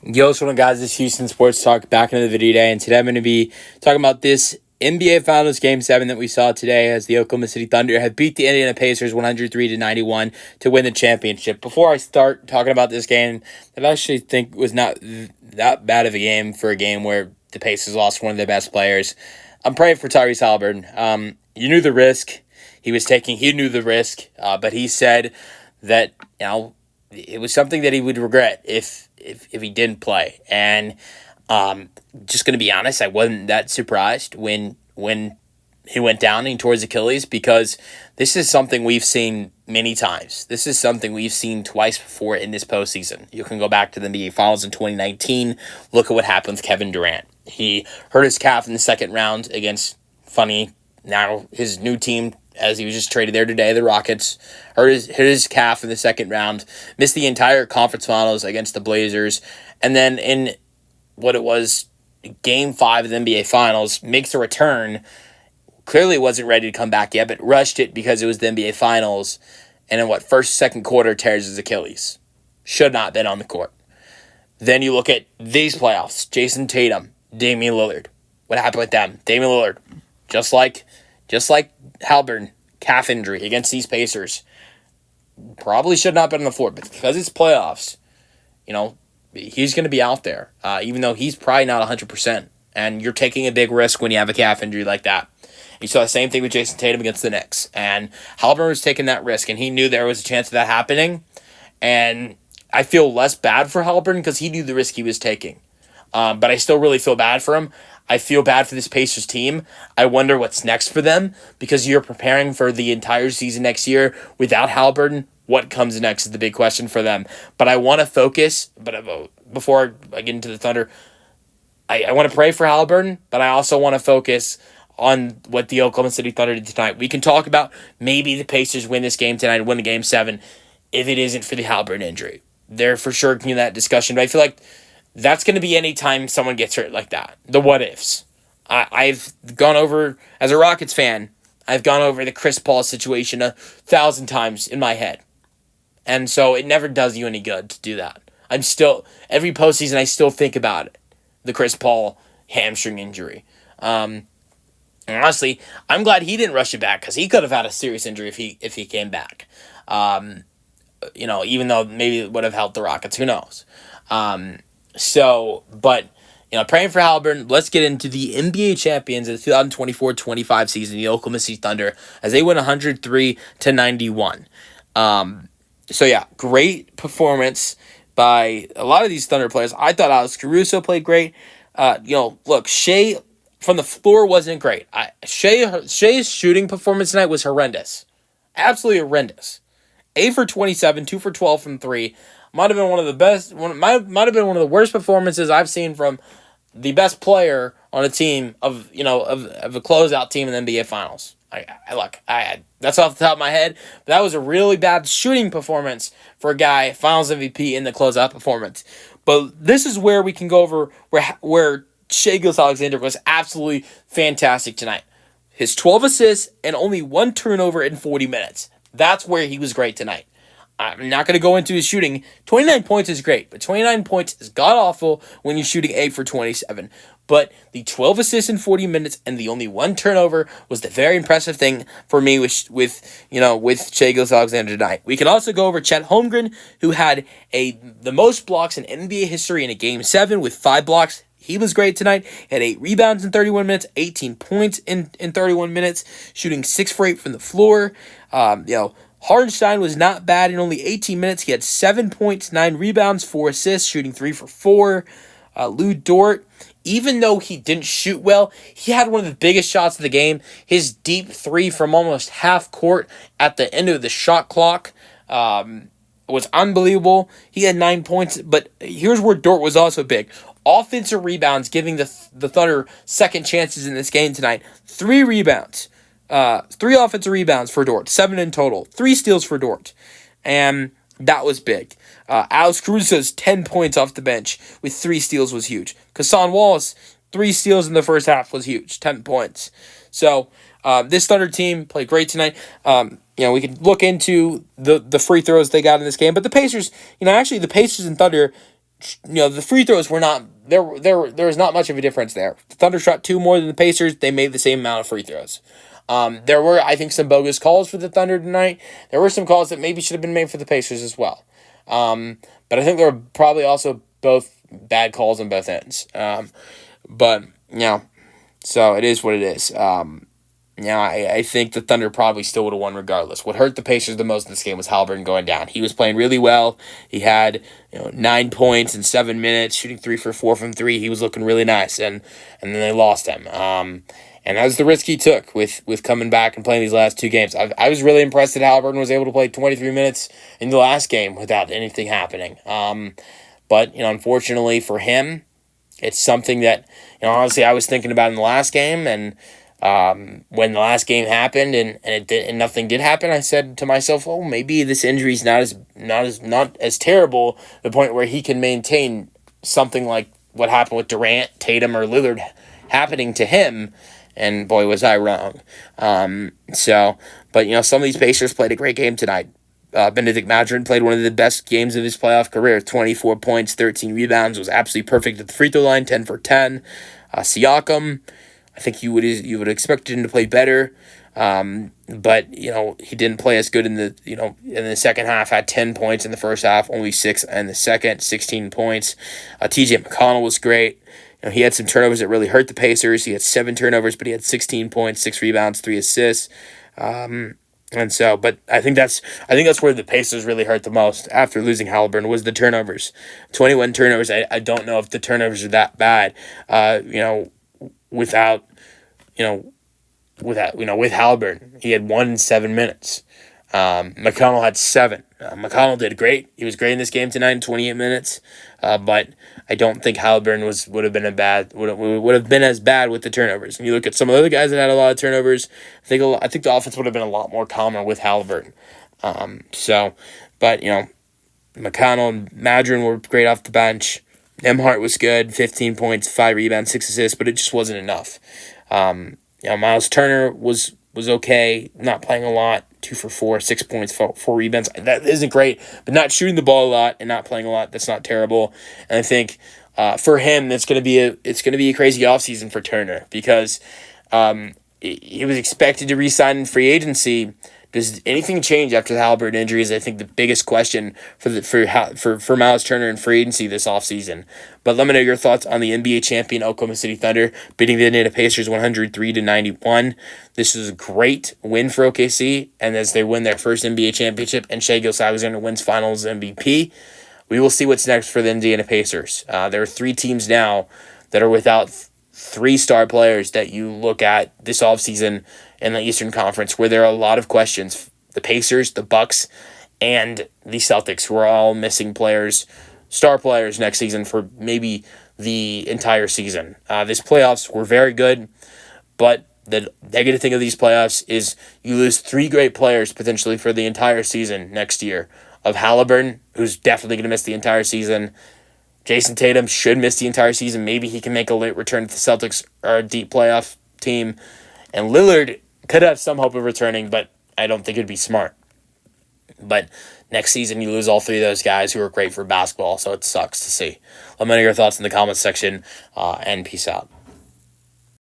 Yo, what's going on, guys? This is Houston Sports Talk back into the video today, and today I'm going to be talking about this NBA Finals Game 7 that we saw today as the Oklahoma City Thunder have beat the Indiana Pacers 103-91 to win the championship. Before I start talking about this game, that I actually think was not that bad of a game for a game where the Pacers lost one of their best players. I'm praying for Tyrese Haliburton. You knew the risk he was taking. He knew the risk, but he said that, it was something that he would regret if he didn't play. And just going to be honest, I wasn't that surprised when he went down and towards Achilles, because this is something we've seen many times. This is something we've seen twice before in this postseason. You can go back to the NBA Finals in 2019. Look at what happened with Kevin Durant. He hurt his calf in the second round against, now his new team, as he was just traded there today, the Rockets, hit his calf in the second round, missed the entire conference finals against the Blazers, and then in what it was, Game 5 of the NBA Finals, makes a return, clearly wasn't ready to come back yet, but rushed it because it was the NBA Finals, and in second quarter, tears his Achilles. Should not have been on the court. Then you look at these playoffs, Jason Tatum, Damian Lillard. What happened with them? Damian Lillard, just like Haliburton, calf injury against these Pacers. Probably should not have been on the floor, but because it's playoffs, he's going to be out there, even though he's probably not 100%. And you're taking a big risk when you have a calf injury like that. You saw the same thing with Jason Tatum against the Knicks. And Haliburton was taking that risk, and he knew there was a chance of that happening. And I feel less bad for Haliburton because he knew the risk he was taking. But I still really feel bad for him. I feel bad for this Pacers team. I wonder what's next for them, because you're preparing for the entire season next year without Haliburton. What comes next is the big question for them. But I want to focus, before I get into the Thunder, I want to pray for Haliburton, but I also want to focus on what the Oklahoma City Thunder did tonight. We can talk about maybe the Pacers win this game tonight and win the Game 7 if it isn't for the Haliburton injury. They're for sure getting that discussion, but I feel like that's going to be any time someone gets hurt like that. The what ifs. I've gone over, as a Rockets fan, I've gone over the Chris Paul situation 1,000 times in my head. And so it never does you any good to do that. Every postseason, I still think about it. The Chris Paul hamstring injury. And honestly, I'm glad he didn't rush it back, because he could have had a serious injury if he came back. Even though maybe it would have helped the Rockets. Who knows? Praying for Haliburton. Let's get into the NBA champions of the 2024-25 season, the Oklahoma City Thunder, as they win 103-91. Great performance by a lot of these Thunder players. I thought Alex Caruso played great. Shea from the floor wasn't great. Shea's shooting performance tonight was horrendous. Absolutely horrendous. 8 for 27, 2 for 12 from 3. Might have been one of the best. Might have been one of the worst performances I've seen from the best player on a team of a closeout team in the NBA Finals. That's off the top of my head, but that was a really bad shooting performance for a guy, Finals MVP in the closeout performance. But this is where we can go over where Shai Gilgeous-Alexander was absolutely fantastic tonight. His 12 assists and only one turnover in 40 minutes. That's where he was great tonight. I'm not going to go into his shooting. 29 points is great, but 29 points is god-awful when you're shooting 8 for 27. But the 12 assists in 40 minutes and the only one turnover was the very impressive thing for me with Shai Gilgeous-Alexander tonight. We can also go over Chet Holmgren, who had the most blocks in NBA history in a Game 7 with 5 blocks. He was great tonight. He had 8 rebounds in 31 minutes, 18 points in 31 minutes, shooting 6 for 8 from the floor. Hardenstein was not bad in only 18 minutes. He had 7 points, 9 rebounds, 4 assists, shooting 3 for 4. Lou Dort, even though he didn't shoot well, he had one of the biggest shots of the game. His deep 3 from almost half court at the end of the shot clock was unbelievable. He had 9 points, but here's where Dort was also big. Offensive rebounds, giving the Thunder second chances in this game tonight. 3 rebounds. 3 offensive rebounds for Dort, 7 in total, 3 steals for Dort, and that was big. Alex Caruso's 10 points off the bench with 3 steals was huge. Kassan Wallace, 3 steals in the first half was huge, 10 points. So this Thunder team played great tonight. We can look into the free throws they got in this game, but the Pacers, the Pacers and Thunder, the free throws were not there was not much of a difference there. The Thunder shot 2 more than the Pacers. They made the same amount of free throws. There were, I think, some bogus calls for the Thunder tonight. There were some calls that maybe should have been made for the Pacers as well. But I think there were probably also both bad calls on both ends. But so it is what it is. I think the Thunder probably still would have won regardless. What hurt the Pacers the most in this game was Haliburton going down. He was playing really well. He had 9 points in 7 minutes, shooting 3 for 4 from 3. He was looking really nice, and then they lost him. And that was the risk he took with coming back and playing these last 2 games. I was really impressed that Haliburton was able to play 23 minutes in the last game without anything happening. But unfortunately for him, it's something that honestly I was thinking about in the last game, and when the last game happened and nothing did happen, I said to myself, "Oh, maybe this injury is not as terrible to the point where he can maintain something like what happened with Durant, Tatum, or Lillard happening to him." And boy, was I wrong. But some of these Pacers played a great game tonight. Benedict Mathurin played one of the best games of his playoff career. 24 points, 13 rebounds, was absolutely perfect at the free throw line, 10 for 10. Siakam, I think you would expect him to play better, but he didn't play as good in the second half. Had 10 points in the first half, only 6 in the second, 16 points. T.J. McConnell was great. He had some turnovers that really hurt the Pacers. He had 7 turnovers, but he had 16 points, 6 rebounds, 3 assists. But I think that's where the Pacers really hurt the most after losing Haliburton was the turnovers. 21 turnovers. I don't know if the turnovers are that bad. With Haliburton, he had 1 in 7 minutes. McConnell had 7. McConnell did great. He was great in this game tonight in 28 minutes. But I don't think Haliburton would have been as bad with the turnovers. And you look at some of the other guys that had a lot of turnovers. I think the offense would have been a lot more calmer with Haliburton. McConnell and Mathurin were great off the bench. Nembhard was good, 15 points, 5 rebounds, 6 assists, but it just wasn't enough. Miles Turner was okay, not playing a lot, 2 for 4, 6 points, 4 rebounds. That isn't great, but not shooting the ball a lot and not playing a lot, that's not terrible. And I think for him, it's gonna be a crazy offseason for Turner because he was expected to re-sign in free agency. Does anything change after the Haliburton injury is, I think, the biggest question for Miles Turner in free agency this offseason. But let me know your thoughts on the NBA champion Oklahoma City Thunder beating the Indiana Pacers 103-91. This is a great win for OKC, and as they win their first NBA championship and Shai Gilgeous-Alexander wins Finals MVP, we will see what's next for the Indiana Pacers. There are 3 teams now that are without 3 star players that you look at this offseason in the Eastern Conference where there are a lot of questions. The Pacers, the Bucks, and the Celtics, who are all missing star players next season for maybe the entire season. These playoffs were very good, but the negative thing of these playoffs is you lose 3 great players potentially for the entire season next year. Of Haliburton, who's definitely going to miss the entire season. Jason Tatum should miss the entire season. Maybe he can make a late return if the Celtics are a deep playoff team. And Lillard could have some hope of returning, but I don't think it'd be smart. But next season, you lose all 3 of those guys who are great for basketball, so it sucks to see. Let me know your thoughts in the comments section, and peace out.